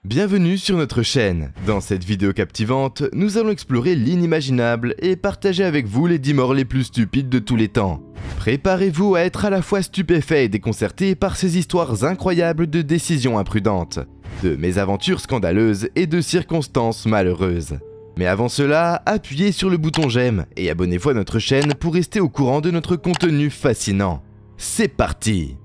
Bienvenue sur notre chaîne. Dans cette vidéo captivante, nous allons explorer l'inimaginable et partager avec vous les 10 morts les plus stupides de tous les temps. Préparez-vous à être à la fois stupéfait et déconcerté par ces histoires incroyables de décisions imprudentes, de mésaventures scandaleuses et de circonstances malheureuses. Mais avant cela, appuyez sur le bouton j'aime et abonnez-vous à notre chaîne pour rester au courant de notre contenu fascinant. C'est parti!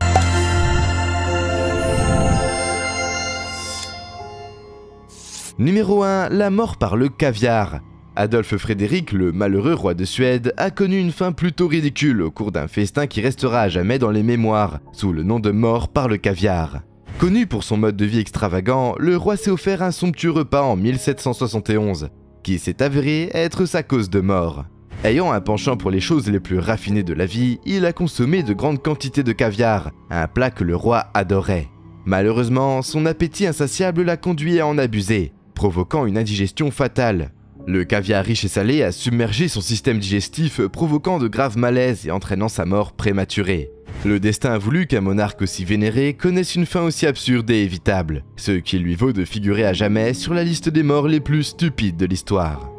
Numéro 1, la mort par le caviar. Adolphe Frédéric, le malheureux roi de Suède, a connu une fin plutôt ridicule au cours d'un festin qui restera à jamais dans les mémoires, sous le nom de mort par le caviar. Connu pour son mode de vie extravagant, le roi s'est offert un somptueux repas en 1771, qui s'est avéré être sa cause de mort. Ayant un penchant pour les choses les plus raffinées de la vie, il a consommé de grandes quantités de caviar, un plat que le roi adorait. Malheureusement, son appétit insatiable l'a conduit à en abuser, provoquant une indigestion fatale. Le caviar riche et salé a submergé son système digestif, provoquant de graves malaises et entraînant sa mort prématurée. Le destin a voulu qu'un monarque aussi vénéré connaisse une fin aussi absurde et évitable, ce qui lui vaut de figurer à jamais sur la liste des morts les plus stupides de l'histoire.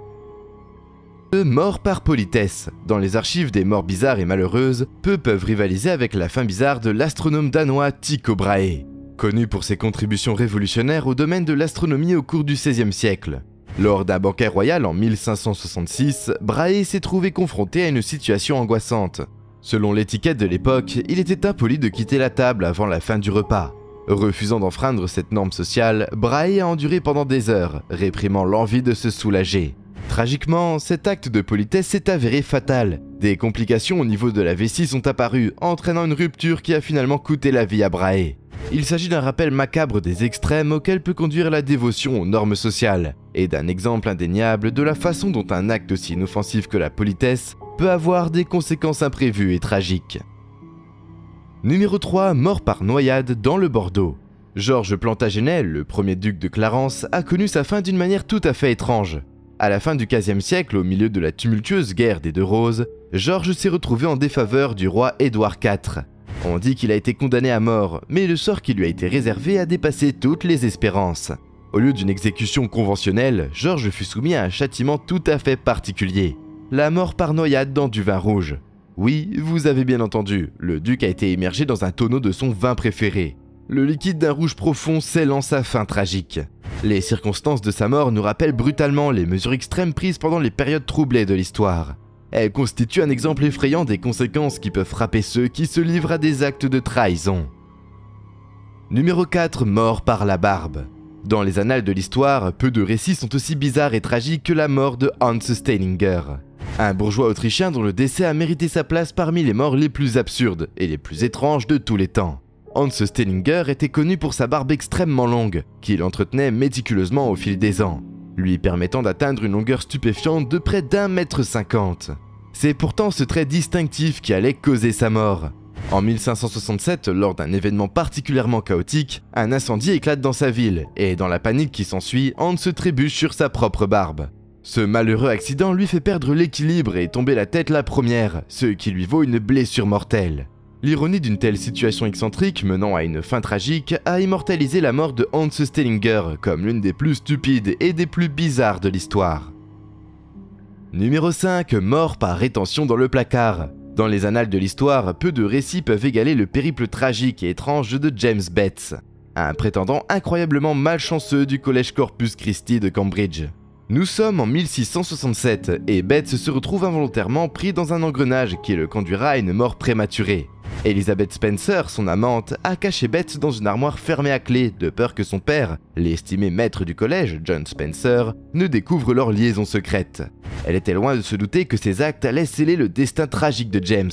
Mort par politesse. Dans les archives des morts bizarres et malheureuses, peu peuvent rivaliser avec la fin bizarre de l'astronome danois Tycho Brahe. Connu pour ses contributions révolutionnaires au domaine de l'astronomie au cours du XVIe siècle. Lors d'un banquet royal en 1566, Brahe s'est trouvé confronté à une situation angoissante. Selon l'étiquette de l'époque, il était impoli de quitter la table avant la fin du repas. Refusant d'enfreindre cette norme sociale, Brahe a enduré pendant des heures, réprimant l'envie de se soulager. Tragiquement, cet acte de politesse s'est avéré fatal. Des complications au niveau de la vessie sont apparues, entraînant une rupture qui a finalement coûté la vie à Brahe. Il s'agit d'un rappel macabre des extrêmes auxquels peut conduire la dévotion aux normes sociales, et d'un exemple indéniable de la façon dont un acte aussi inoffensif que la politesse peut avoir des conséquences imprévues et tragiques. Numéro 3, mort par noyade dans le Bordeaux. Georges Plantagenet, le premier duc de Clarence, a connu sa fin d'une manière tout à fait étrange. À la fin du XVe siècle, au milieu de la tumultueuse guerre des Deux Roses, Georges s'est retrouvé en défaveur du roi Édouard IV. On dit qu'il a été condamné à mort, mais le sort qui lui a été réservé a dépassé toutes les espérances. Au lieu d'une exécution conventionnelle, Georges fut soumis à un châtiment tout à fait particulier. La mort par noyade dans du vin rouge. Oui, vous avez bien entendu, le duc a été immergé dans un tonneau de son vin préféré. Le liquide d'un rouge profond scellant sa fin tragique. Les circonstances de sa mort nous rappellent brutalement les mesures extrêmes prises pendant les périodes troublées de l'histoire. Elle constitue un exemple effrayant des conséquences qui peuvent frapper ceux qui se livrent à des actes de trahison. Numéro 4, mort par la barbe. Dans les annales de l'histoire, peu de récits sont aussi bizarres et tragiques que la mort de Hans Steininger. Un bourgeois autrichien dont le décès a mérité sa place parmi les morts les plus absurdes et les plus étranges de tous les temps. Hans Steininger était connu pour sa barbe extrêmement longue, qu'il entretenait méticuleusement au fil des ans, lui permettant d'atteindre une longueur stupéfiante de près d'1,50 m. C'est pourtant ce trait distinctif qui allait causer sa mort. En 1567, lors d'un événement particulièrement chaotique, un incendie éclate dans sa ville, et dans la panique qui s'ensuit, Hans se trébuche sur sa propre barbe. Ce malheureux accident lui fait perdre l'équilibre et tomber la tête la première, ce qui lui vaut une blessure mortelle. L'ironie d'une telle situation excentrique menant à une fin tragique a immortalisé la mort de Hans Steininger comme l'une des plus stupides et des plus bizarres de l'histoire. Numéro 5, mort par rétention dans le placard. Dans les annales de l'histoire, peu de récits peuvent égaler le périple tragique et étrange de James Betts, un prétendant incroyablement malchanceux du collège Corpus Christi de Cambridge. Nous sommes en 1667 et Betts se retrouve involontairement pris dans un engrenage qui le conduira à une mort prématurée. Elizabeth Spencer, son amante, a caché Betts dans une armoire fermée à clé de peur que son père, l'estimé maître du collège, John Spencer, ne découvre leur liaison secrète. Elle était loin de se douter que ces actes allaient sceller le destin tragique de James.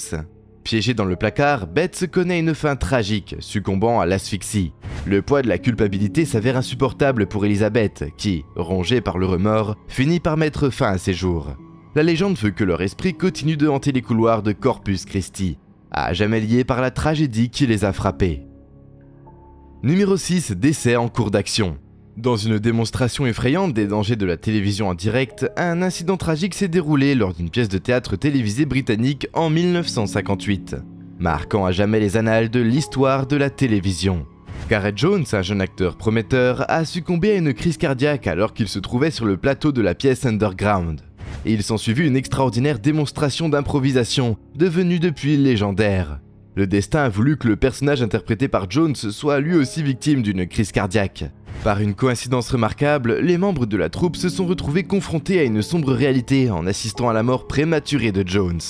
Piégé dans le placard, Betts connaît une fin tragique, succombant à l'asphyxie. Le poids de la culpabilité s'avère insupportable pour Elizabeth, qui, rongée par le remords, finit par mettre fin à ses jours. La légende veut que leur esprit continue de hanter les couloirs de Corpus Christi, à jamais liés par la tragédie qui les a frappés. Numéro 6, décès en cours d'action. Dans une démonstration effrayante des dangers de la télévision en direct, un incident tragique s'est déroulé lors d'une pièce de théâtre télévisée britannique en 1958, marquant à jamais les annales de l'histoire de la télévision. Gareth Jones, un jeune acteur prometteur, a succombé à une crise cardiaque alors qu'il se trouvait sur le plateau de la pièce Underground. Et il s'ensuivit une extraordinaire démonstration d'improvisation, devenue depuis légendaire. Le destin a voulu que le personnage interprété par Jones soit lui aussi victime d'une crise cardiaque. Par une coïncidence remarquable, les membres de la troupe se sont retrouvés confrontés à une sombre réalité en assistant à la mort prématurée de Jones.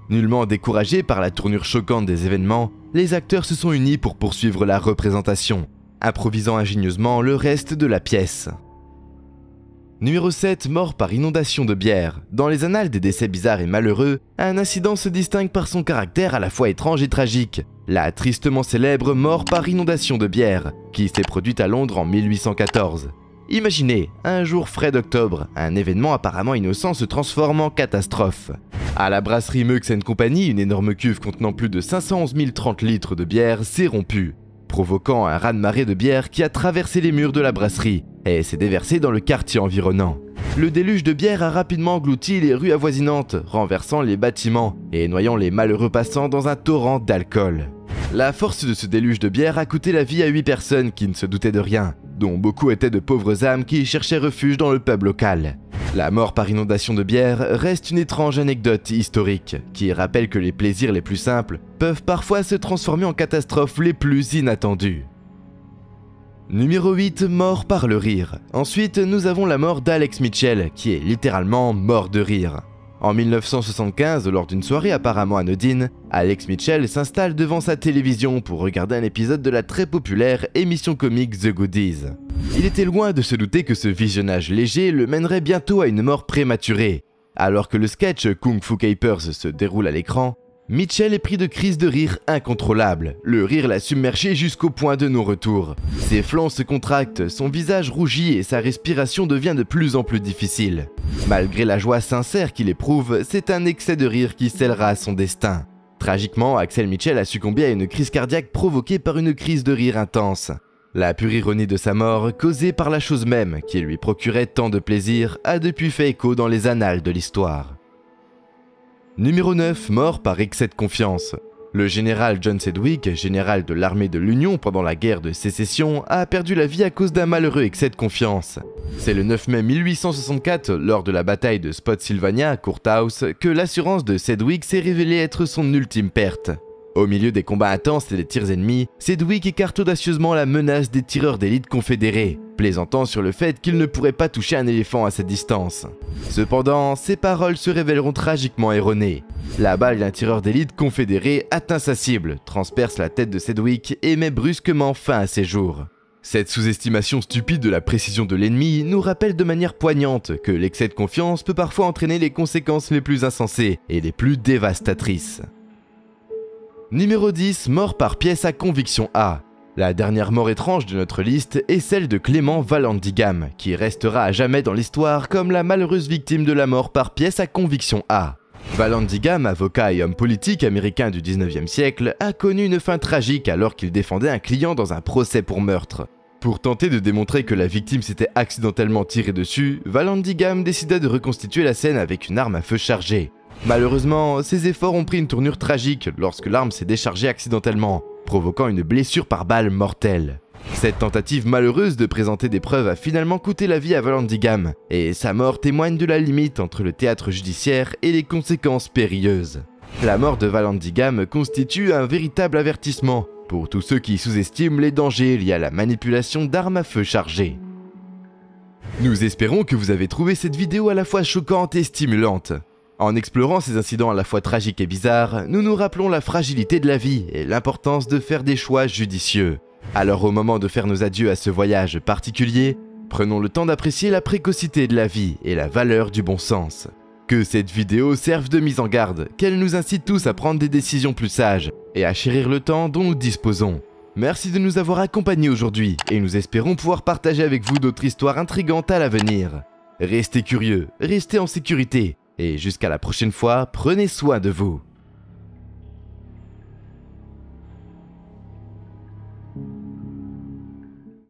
Nullement découragés par la tournure choquante des événements, les acteurs se sont unis pour poursuivre la représentation, improvisant ingénieusement le reste de la pièce. Numéro 7, mort par inondation de bière. Dans les annales des décès bizarres et malheureux, un incident se distingue par son caractère à la fois étrange et tragique. La tristement célèbre mort par inondation de bière, qui s'est produite à Londres en 1814. Imaginez, un jour frais d'octobre, un événement apparemment innocent se transforme en catastrophe. À la brasserie Meux Company, une énorme cuve contenant plus de 511 030 litres de bière s'est rompue, provoquant un raz-de-marée de bière qui a traversé les murs de la brasserie et s'est déversé dans le quartier environnant. Le déluge de bière a rapidement englouti les rues avoisinantes, renversant les bâtiments et noyant les malheureux passants dans un torrent d'alcool. La force de ce déluge de bière a coûté la vie à 8 personnes qui ne se doutaient de rien, dont beaucoup étaient de pauvres âmes qui cherchaient refuge dans le pub local. La mort par inondation de bière reste une étrange anecdote historique qui rappelle que les plaisirs les plus simples peuvent parfois se transformer en catastrophes les plus inattendues. Numéro 8, mort par le rire. Ensuite, nous avons la mort d'Alex Mitchell, qui est littéralement mort de rire. En 1975, lors d'une soirée apparemment anodine, Alex Mitchell s'installe devant sa télévision pour regarder un épisode de la très populaire émission comique The Goodies. Il était loin de se douter que ce visionnage léger le mènerait bientôt à une mort prématurée. Alors que le sketch Kung Fu Capers se déroule à l'écran, Mitchell est pris de crises de rire incontrôlables. Le rire l'a submergé jusqu'au point de non-retour. Ses flancs se contractent, son visage rougit et sa respiration devient de plus en plus difficile. Malgré la joie sincère qu'il éprouve, c'est un excès de rire qui scellera son destin. Tragiquement, Axel Mitchell a succombé à une crise cardiaque provoquée par une crise de rire intense. La pure ironie de sa mort, causée par la chose même qui lui procurait tant de plaisir, a depuis fait écho dans les annales de l'histoire. Numéro 9, mort par excès de confiance. Le général John Sedgwick, général de l'armée de l'Union pendant la guerre de sécession, a perdu la vie à cause d'un malheureux excès de confiance. C'est le 9 mai 1864, lors de la bataille de Spotsylvania à Courthouse, que l'assurance de Sedgwick s'est révélée être son ultime perte. Au milieu des combats intenses et des tirs ennemis, Sedgwick écarte audacieusement la menace des tireurs d'élite confédérés, plaisantant sur le fait qu'il ne pourrait pas toucher un éléphant à cette distance. Cependant, ces paroles se révéleront tragiquement erronées. La balle d'un tireur d'élite confédéré atteint sa cible, transperce la tête de Sedgwick et met brusquement fin à ses jours. Cette sous-estimation stupide de la précision de l'ennemi nous rappelle de manière poignante que l'excès de confiance peut parfois entraîner les conséquences les plus insensées et les plus dévastatrices. Numéro 10, mort par pièce à conviction A. La dernière mort étrange de notre liste est celle de Clément Vallandigham, qui restera à jamais dans l'histoire comme la malheureuse victime de la mort par pièce à conviction A. Vallandigham, avocat et homme politique américain du 19e siècle, a connu une fin tragique alors qu'il défendait un client dans un procès pour meurtre. Pour tenter de démontrer que la victime s'était accidentellement tirée dessus, Vallandigham décida de reconstituer la scène avec une arme à feu chargée. Malheureusement, ses efforts ont pris une tournure tragique lorsque l'arme s'est déchargée accidentellement, provoquant une blessure par balle mortelle. Cette tentative malheureuse de présenter des preuves a finalement coûté la vie à Vallandigham, et sa mort témoigne de la limite entre le théâtre judiciaire et les conséquences périlleuses. La mort de Vallandigham constitue un véritable avertissement pour tous ceux qui sous-estiment les dangers liés à la manipulation d'armes à feu chargées. Nous espérons que vous avez trouvé cette vidéo à la fois choquante et stimulante. En explorant ces incidents à la fois tragiques et bizarres, nous nous rappelons la fragilité de la vie et l'importance de faire des choix judicieux. Alors au moment de faire nos adieux à ce voyage particulier, prenons le temps d'apprécier la précocité de la vie et la valeur du bon sens. Que cette vidéo serve de mise en garde, qu'elle nous incite tous à prendre des décisions plus sages et à chérir le temps dont nous disposons. Merci de nous avoir accompagnés aujourd'hui et nous espérons pouvoir partager avec vous d'autres histoires intrigantes à l'avenir. Restez curieux, restez en sécurité et jusqu'à la prochaine fois, prenez soin de vous.